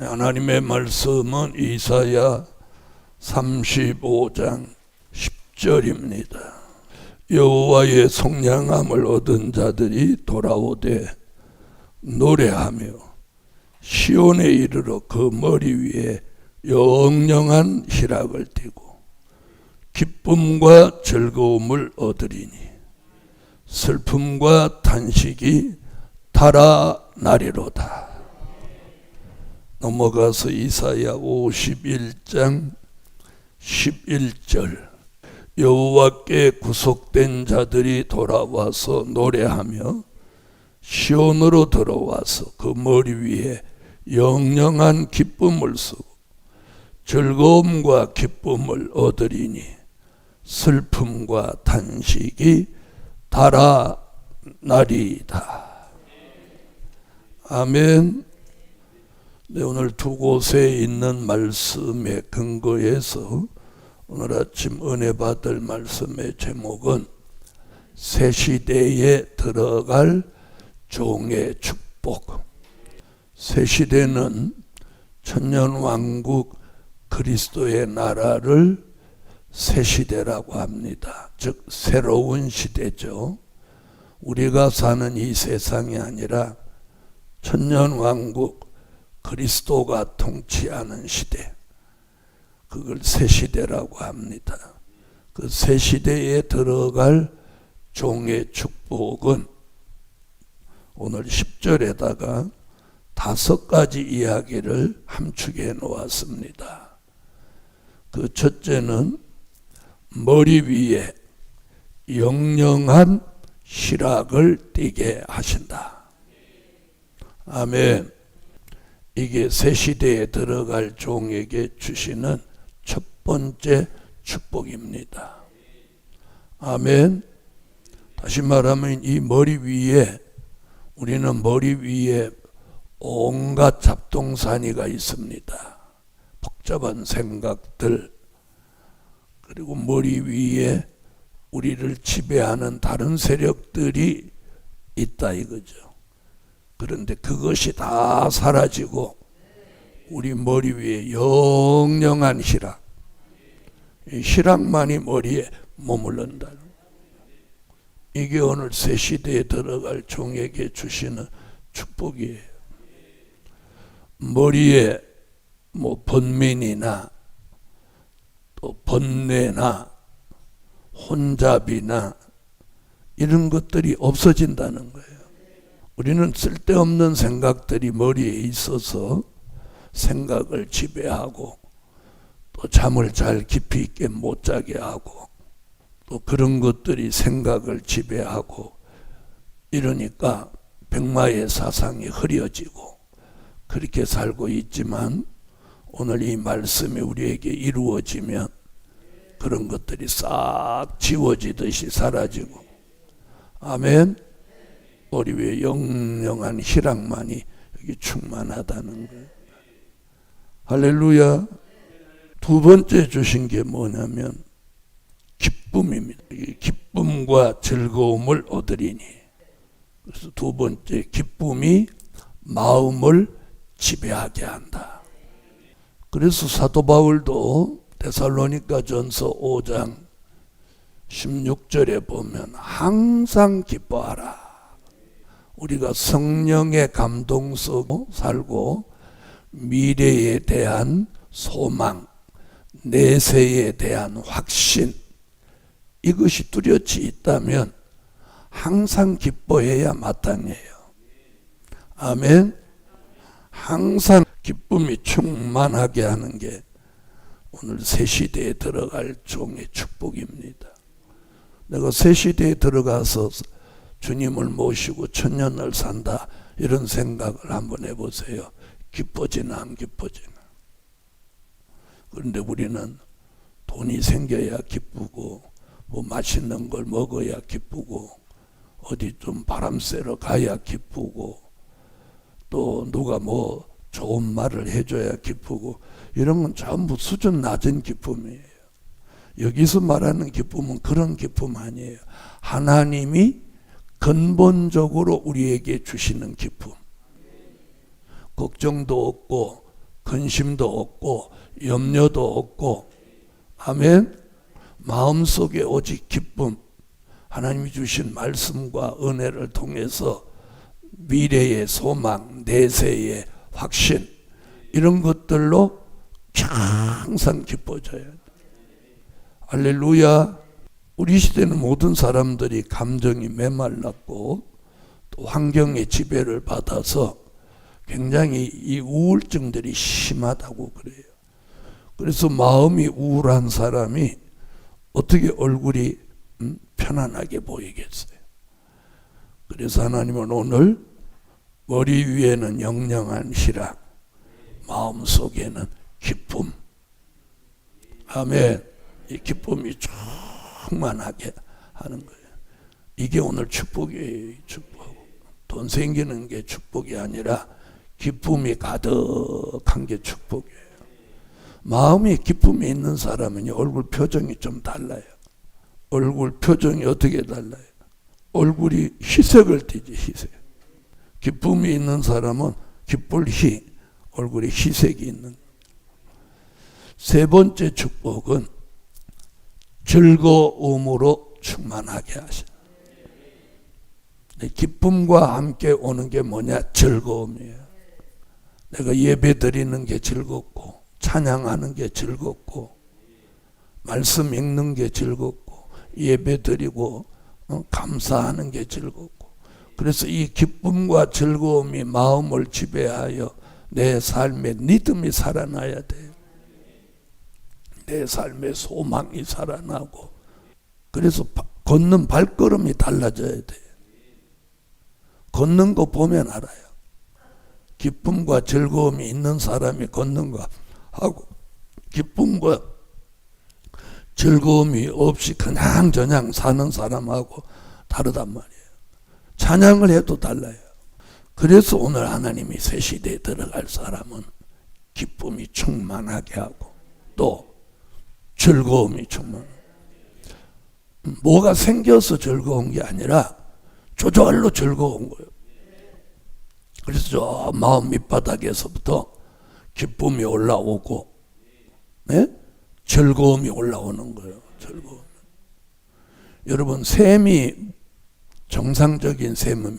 하나님의 말씀은 이사야 35장 10절입니다. 여호와의 속량함을 얻은 자들이 돌아오되 노래하며 시온에 이르러 그 머리 위에 영영한 희락을 띠고 기쁨과 즐거움을 얻으리니 슬픔과 탄식이 달아나리로다. 넘어가서 이사야 51장 11절 여호와께 구속된 자들이 돌아와서 노래하며 시온으로 들어와서 그 머리 위에 영영한 기쁨을 쓰고 즐거움과 기쁨을 얻으리니 슬픔과 탄식이 달아나리이다. 아멘. 네, 오늘 두 곳에 있는 말씀에 근거해서 오늘 아침 은혜 받을 말씀의 제목은 새 시대에 들어갈 종의 축복. 새 시대는 천년왕국 그리스도의 나라를 새 시대라고 합니다. 즉 새로운 시대죠. 우리가 사는 이 세상이 아니라 천년왕국 그리스도가 통치하는 시대, 그걸 새 시대라고 합니다. 그 새 시대에 들어갈 종의 축복은 오늘 10절에다가 5가지 이야기를 함축해 놓았습니다. 그 첫째는 머리 위에 영영한 희락을 띠게 하신다. 아멘. 이게 새 시대에 들어갈 종에게 주시는 첫 번째 축복입니다. 아멘. 다시 말하면 이 머리 위에, 우리는 머리 위에 온갖 잡동사니가 있습니다. 복잡한 생각들, 그리고 머리 위에 우리를 지배하는 다른 세력들이 있다 이거죠. 그런데 그것이 다 사라지고 우리 머리 위에 영영한 희락, 이 희락만이 머리에 머무른다. 이게 오늘 새 시대에 들어갈 종에게 주시는 축복이에요. 머리에 번민이나 또 번뇌나 혼잡이나 이런 것들이 없어진다는 거예요. 우리는 쓸데없는 생각들이 머리에 있어서 생각을 지배하고 또 잠을 잘 깊이 있게 못 자게 하고 또 그런 것들이 생각을 지배하고 이러니까 백마의 사상이 흐려지고 그렇게 살고 있지만 오늘 이 말씀이 우리에게 이루어지면 그런 것들이 싹 지워지듯이 사라지고, 아멘. 머리 위에 영영한 희락만이 여기 충만하다는 거예요. 할렐루야. 두 번째 주신 게 뭐냐면 기쁨입니다. 기쁨과 즐거움을 얻으리니. 그래서 두 번째, 기쁨이 마음을 지배하게 한다. 그래서 사도 바울도 데살로니가 전서 5장 16절에 보면 항상 기뻐하라. 우리가 성령의 감동 속에 살고 미래에 대한 소망, 내세에 대한 확신, 이것이 뚜렷이 있다면 항상 기뻐해야 마땅해요. 아멘. 항상 기쁨이 충만하게 하는 게 오늘 새 시대에 들어갈 종의 축복입니다. 내가 새 시대에 들어가서 주님을 모시고 천년을 산다, 이런 생각을 한번 해보세요. 기뻐지나 안 기뻐지나. 그런데 우리는 돈이 생겨야 기쁘고 맛있는 걸 먹어야 기쁘고 어디 좀 바람 쐬러 가야 기쁘고 또 누가 좋은 말을 해줘야 기쁘고, 이런 건 전부 수준 낮은 기쁨이에요. 여기서 말하는 기쁨은 그런 기쁨 아니에요. 하나님이 근본적으로 우리에게 주시는 기쁨. 걱정도 없고 근심도 없고 염려도 없고, 아멘. 마음속에 오직 기쁨, 하나님이 주신 말씀과 은혜를 통해서 미래의 소망, 내세의 확신, 이런 것들로 항상 기뻐져야 돼. 할렐루야. 우리 시대는 모든 사람들이 감정이 메말랐고 또 환경의 지배를 받아서 굉장히 이 우울증들이 심하다고 그래요. 그래서 마음이 우울한 사람이 어떻게 얼굴이 편안하게 보이겠어요. 그래서 하나님은 오늘 머리 위에는 영영한 희락, 마음 속에는 기쁨, 아멘. 이 기쁨이 충만하게 하는 거예요. 이게 오늘 축복이에요. 축복. 돈 생기는 게 축복이 아니라 기쁨이 가득한 게 축복이에요. 마음이 기쁨이 있는 사람은 얼굴 표정이 좀 달라요. 얼굴 표정이 어떻게 달라요? 얼굴이 희색을 띠지, 희색. 기쁨이 있는 사람은 기쁠 희, 얼굴에 희색이 있는. 세 번째 축복은 즐거움으로 충만하게 하시는. 기쁨과 함께 오는 게 뭐냐? 즐거움이에요. 내가 예배 드리는 게 즐겁고, 찬양하는 게 즐겁고, 말씀 읽는 게 즐겁고, 예배 드리고 감사하는 게 즐겁고, 그래서 이 기쁨과 즐거움이 마음을 지배하여 내 삶에 리듬이 살아나야 돼요. 내 삶에 소망이 살아나고, 그래서 걷는 발걸음이 달라져야 돼요. 걷는 거 보면 알아요. 기쁨과 즐거움이 있는 사람이 걷는 거 하고, 기쁨과 즐거움이 없이 그냥 저냥 사는 사람하고 다르단 말이에요. 찬양을 해도 달라요. 그래서 오늘 하나님이 새 시대에 들어갈 사람은 기쁨이 충만하게 하고 또 즐거움이 충만하고, 뭐가 생겨서 즐거운 게 아니라 저절로 즐거운 거예요. 그래서 저 마음 밑바닥에서부터 기쁨이 올라오고, 네? 즐거움이 올라오는 거예요. 즐거움. 여러분, 샘이, 정상적인 샘은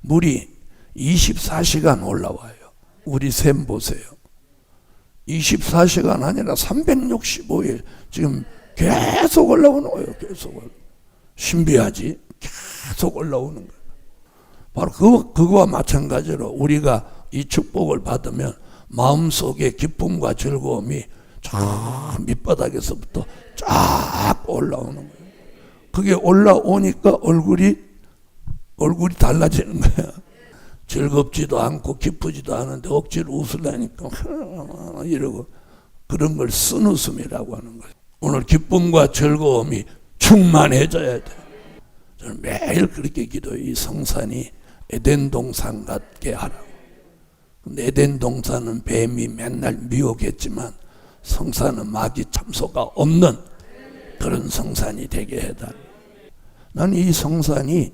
물이 24시간 올라와요. 우리 샘 보세요. 24시간 아니라 365일 지금 계속 올라오는 거예요. 계속 올라오는. 신비하지? 계속 올라오는 거예요. 바로 그거와 마찬가지로 우리가 이 축복을 받으면 마음속에 기쁨과 즐거움이 쫙 밑바닥에서부터 쫙 올라오는 거예요. 그게 올라오니까 얼굴이 달라지는 거야. 즐겁지도 않고 기쁘지도 않은데 억지로 웃으려니까 이러고, 그런 걸 쓴웃음이라고 하는 거예요. 오늘 기쁨과 즐거움이 충만해져야 돼. 저는 매일 그렇게 기도해요. 이 성산이 에덴 동산 같게 하라고. 근데 에덴 동산은 뱀이 맨날 미혹했지만 성산은 마귀 참소가 없는 그런 성산이 되게 해달라. 나는 이 성산이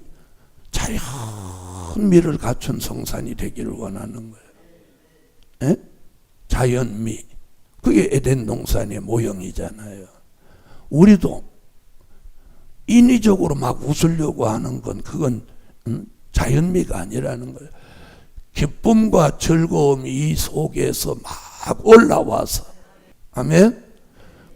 자연미를 갖춘 성산이 되기를 원하는 거예요. 에? 자연미. 그게 에덴 동산의 모형이잖아요. 우리도 인위적으로 막 웃으려고 하는 건 그건 자연미가 아니라는 거예요. 기쁨과 즐거움이 이 속에서 막 올라와서, 아멘.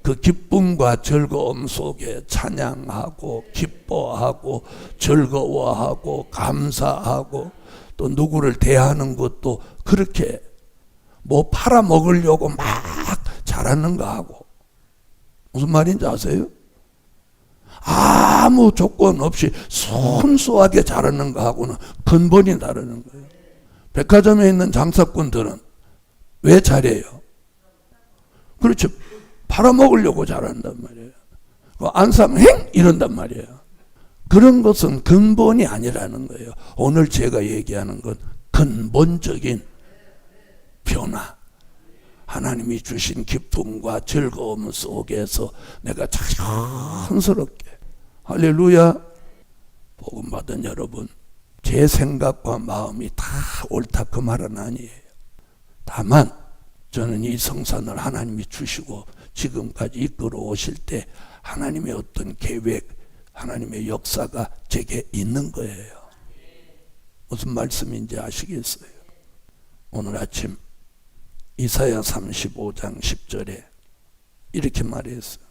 그 기쁨과 즐거움 속에 찬양하고 기뻐하고 즐거워하고 감사하고, 또 누구를 대하는 것도 그렇게 뭐 팔아먹으려고 막 잘하는 거 하고, 무슨 말인지 아세요? 아무 조건 없이 순수하게 잘하는 거 하고는 근본이 다르는 거예요. 백화점에 있는 장사꾼들은 왜 잘해요? 그렇죠. 팔아먹으려고 잘한단 말이에요. 안 사면 행! 이런단 말이에요. 그런 것은 근본이 아니라는 거예요. 오늘 제가 얘기하는 건 근본적인 변화. 하나님이 주신 기쁨과 즐거움 속에서 내가 자연스럽게, 할렐루야, 복음 받은 여러분, 제 생각과 마음이 다 옳다 그 말은 아니에요. 다만 저는 이 성산을 하나님이 주시고 지금까지 이끌어 오실 때 하나님의 어떤 계획, 하나님의 역사가 제게 있는 거예요. 무슨 말씀인지 아시겠어요? 오늘 아침 이사야 35장 10절에 이렇게 말했어요.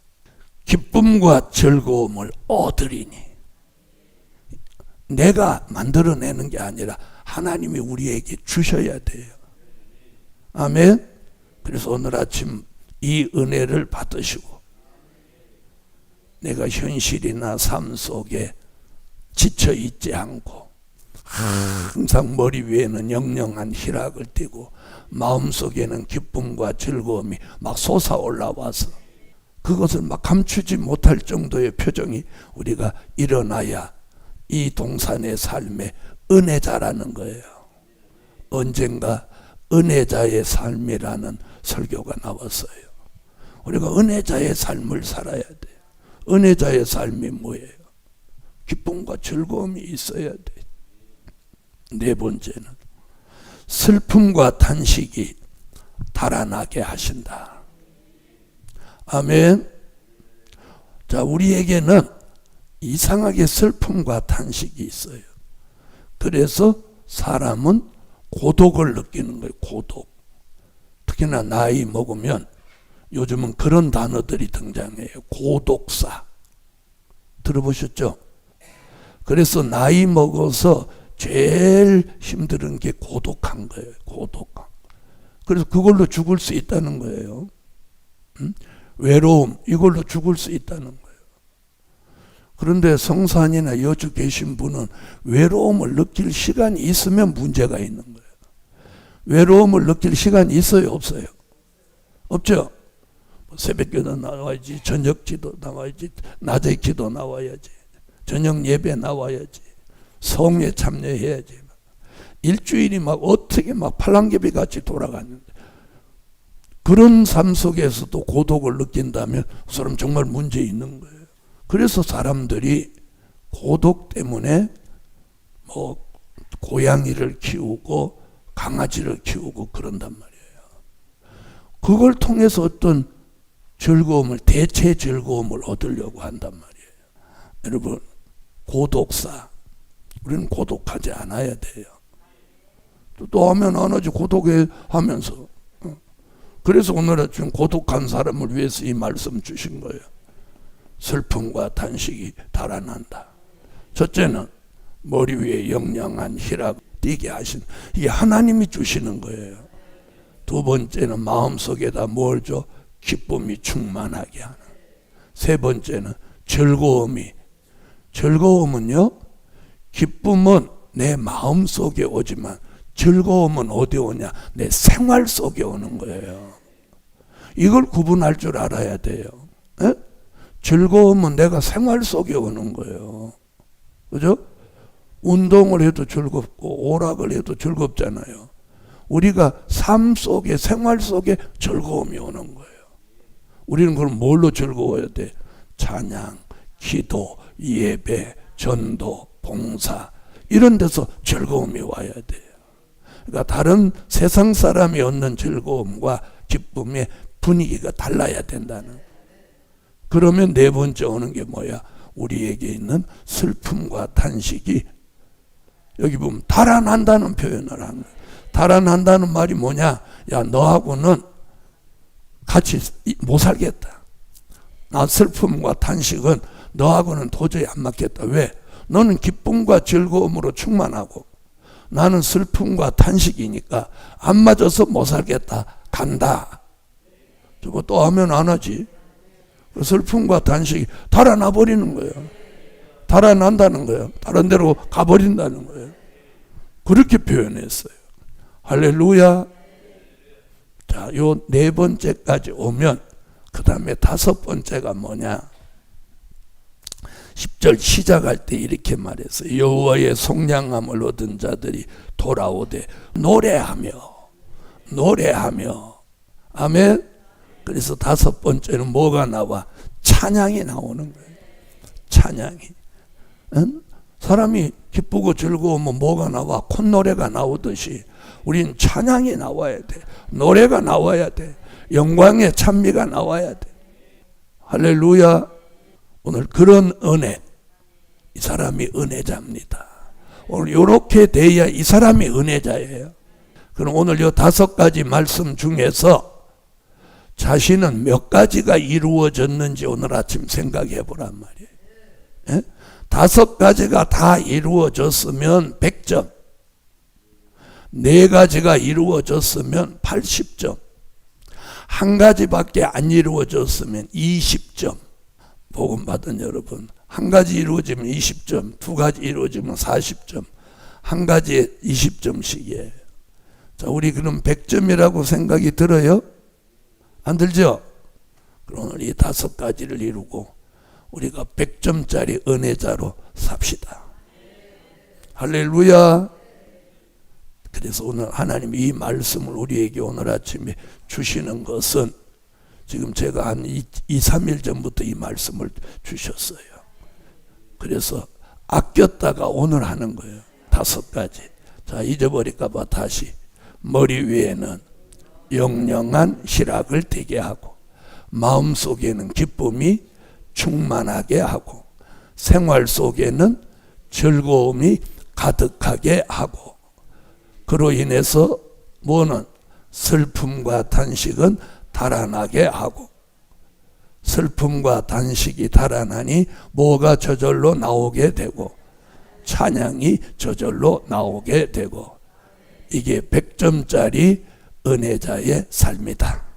기쁨과 즐거움을 얻으리니. 내가 만들어내는 게 아니라 하나님이 우리에게 주셔야 돼요. 아멘. 그래서 오늘 아침 이 은혜를 받으시고 내가 현실이나 삶 속에 지쳐 있지 않고 항상 머리 위에는 영영한 희락을 띠고 마음속에는 기쁨과 즐거움이 막 솟아올라와서 그것을 막 감추지 못할 정도의 표정이 우리가 일어나야 이 동산의 삶의 은혜자라는 거예요. 언젠가 은혜자의 삶이라는 설교가 나왔어요. 우리가 은혜자의 삶을 살아야 돼요. 은혜자의 삶이 뭐예요? 기쁨과 즐거움이 있어야 돼요. 네 번째는 슬픔과 탄식이 달아나게 하신다. 아멘. 자, 우리에게는 이상하게 슬픔과 탄식이 있어요. 그래서 사람은 고독을 느끼는 거예요. 고독. 특히나 나이 먹으면 요즘은 그런 단어들이 등장해요. 고독사. 들어보셨죠? 그래서 나이 먹어서 제일 힘든 게 고독한 거예요. 고독함. 그래서 그걸로 죽을 수 있다는 거예요. 외로움, 이걸로 죽을 수 있다는 거예요. 그런데 성산이나 여주 계신 분은 외로움을 느낄 시간이 있으면 문제가 있는 거예요. 외로움을 느낄 시간이 있어요, 없어요? 없죠? 새벽기도 나와야지, 저녁기도 나와야지, 낮에 기도 나와야지, 저녁 예배 나와야지, 성에 참여해야지. 일주일이 막 어떻게 막 팔랑개비 같이 돌아갔는데 그런 삶 속에서도 고독을 느낀다면 그 사람 정말 문제 있는 거예요. 그래서 사람들이 고독 때문에 뭐 고양이를 키우고 강아지를 키우고 그런단 말이에요. 그걸 통해서 어떤 즐거움을, 대체 즐거움을 얻으려고 한단 말이에요. 여러분, 고독사. 우리는 고독하지 않아야 돼요. 또 하면 안 하지, 고독해 하면서. 그래서 오늘 아침 고독한 사람을 위해서 이 말씀 주신 거예요. 슬픔과 탄식이 달아난다. 첫째는 머리 위에 영영한 희락 띠게 하신, 이게 하나님이 주시는 거예요. 두 번째는 마음속에다 뭘 줘? 기쁨이 충만하게 하는. 세 번째는 즐거움은요, 기쁨은 내 마음 속에 오지만 즐거움은 어디 오냐? 내 생활 속에 오는 거예요. 이걸 구분할 줄 알아야 돼요. 에? 즐거움은 내가 생활 속에 오는 거예요. 그죠? 운동을 해도 즐겁고 오락을 해도 즐겁잖아요. 우리가 삶 속에, 생활 속에 즐거움이 오는 거예요. 우리는 그럼 뭘로 즐거워야 돼? 찬양, 기도, 예배, 전도, 봉사, 이런 데서 즐거움이 와야 돼요. 그러니까 다른 세상 사람이 얻는 즐거움과 기쁨의 분위기가 달라야 된다는. 그러면 네 번째 오는 게 뭐야? 우리에게 있는 슬픔과 탄식이, 여기 보면 달아난다는 표현을 하는 거예요. 달아난다는 말이 뭐냐? 야, 너하고는 같이 못 살겠다. 나 슬픔과 탄식은 너하고는 도저히 안 맞겠다. 왜? 너는 기쁨과 즐거움으로 충만하고 나는 슬픔과 탄식이니까 안 맞아서 못 살겠다. 간다. 저거 또 하면 안 하지. 슬픔과 탄식이 달아나 버리는 거예요. 달아난다는 거예요. 다른 데로 가버린다는 거예요. 그렇게 표현했어요. 할렐루야. 자, 요 네 번째까지 오면 그 다음에 다섯 번째가 뭐냐? 10절 시작할 때 이렇게 말했어요. 여호와의 속량함을 얻은 자들이 돌아오되 노래하며. 아멘. 그래서 다섯 번째는 뭐가 나와? 찬양이 나오는 거예요. 찬양이. 응? 사람이 기쁘고 즐거우면 뭐가 나와? 콧노래가 나오듯이 우린 찬양이 나와야 돼. 노래가 나와야 돼. 영광의 찬미가 나와야 돼. 할렐루야. 오늘 그런 은혜, 이 사람이 은혜자입니다. 오늘 이렇게 돼야 이 사람이 은혜자예요. 그럼 오늘 이 5가지 말씀 중에서 자신은 몇 가지가 이루어졌는지 오늘 아침 생각해 보란 말이에요. 예? 5가지가 다 이루어졌으면 100점, 4가지가 이루어졌으면 80점, 1가지밖에 안 이루어졌으면 20점. 복음 받은 여러분, 1가지 이루어지면 20점, 2가지 이루어지면 40점, 1가지에 20점씩이에요. 자, 우리 그럼 100점이라고 생각이 들어요? 안 들죠? 그럼 오늘 이 5가지를 이루고 우리가 100점짜리 은혜자로 삽시다. 할렐루야. 그래서 오늘 하나님이 이 말씀을 우리에게 오늘 아침에 주시는 것은 지금 제가 한 2-3일 전부터 이 말씀을 주셨어요. 그래서 아꼈다가 오늘 하는 거예요. 5가지. 자, 잊어버릴까 봐 다시. 머리 위에는 영영한 희락을 되게 하고, 마음속에는 기쁨이 충만하게 하고, 생활 속에는 즐거움이 가득하게 하고, 그로 인해서 뭐는 슬픔과 단식은 달아나게 하고, 슬픔과 단식이 달아나니 뭐가 저절로 나오게 되고 찬양이 저절로 나오게 되고, 이게 100점짜리 은혜자의 삶이다.